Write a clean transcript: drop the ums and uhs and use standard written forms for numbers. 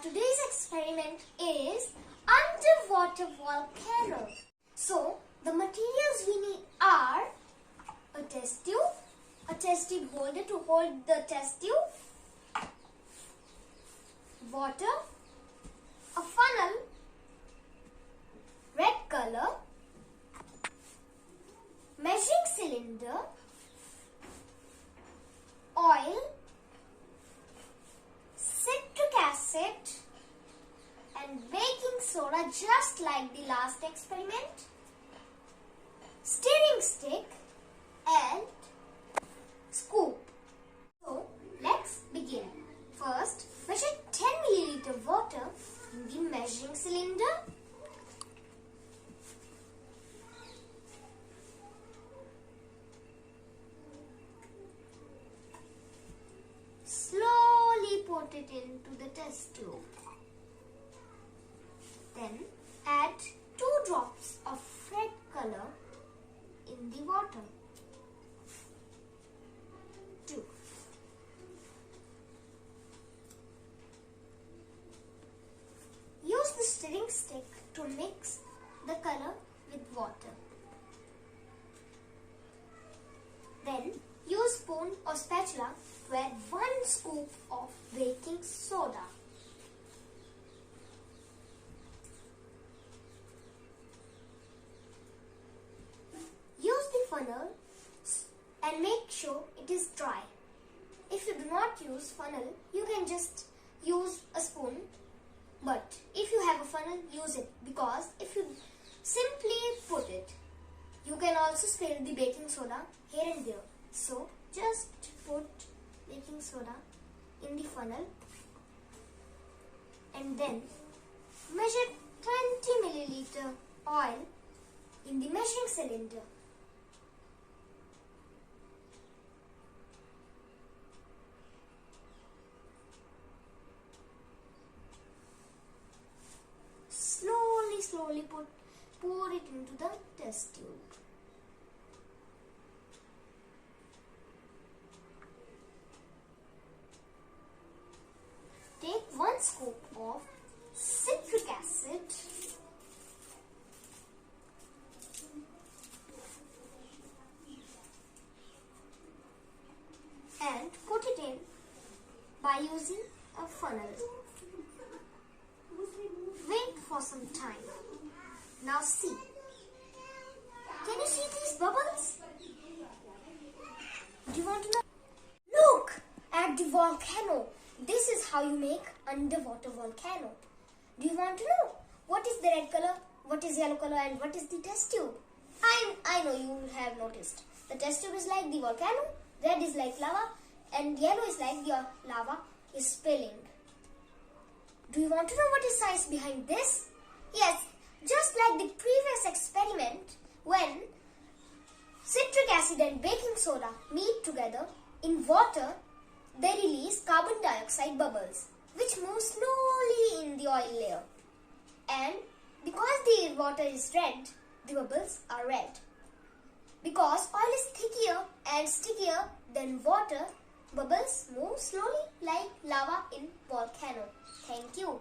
today's experiment is underwater volcano. So, the materials we need are a test tube holder to hold the test tube, water, a funnel, red color, measuring cylinder, oil, citric acid and baking soda, just like the last experiment, stirring stick and scoop. So let's begin. First, measure 10 ml water in the measuring cylinder. Slowly put it into the test tube. Then add 2 drops of red color in the water. 2. Use the stirring stick to mix the color with water. Then use spoon or spatula to add 1 scoop of baking soda. Use the funnel and make sure it is dry. If you do not use funnel, you can just use a spoon. But if you have a funnel, use it, because if you simply put it, you can also spill the baking soda here and there. So just put baking soda in the funnel and then measure 20 ml oil in the measuring cylinder. Slowly pour it into the test tube. Take 1 scoop of citric acid and put it in by using a funnel. Wait for some time. Now see. Can you see these bubbles? Do you want to know? Look at the volcano. This is how you make underwater volcano. Do you want to know what is the red color, what is yellow color and what is the test tube? I know you have noticed. The test tube is like the volcano, red is like lava and yellow is like the lava is spilling. Do you want to know what is science behind this? Yes, just like the previous experiment, when citric acid and baking soda meet together in water, they release carbon dioxide bubbles, which move slowly in the oil layer. And because the water is red, the bubbles are red. Because oil is thicker and stickier than water, bubbles move slowly like lava in volcano. Thank you.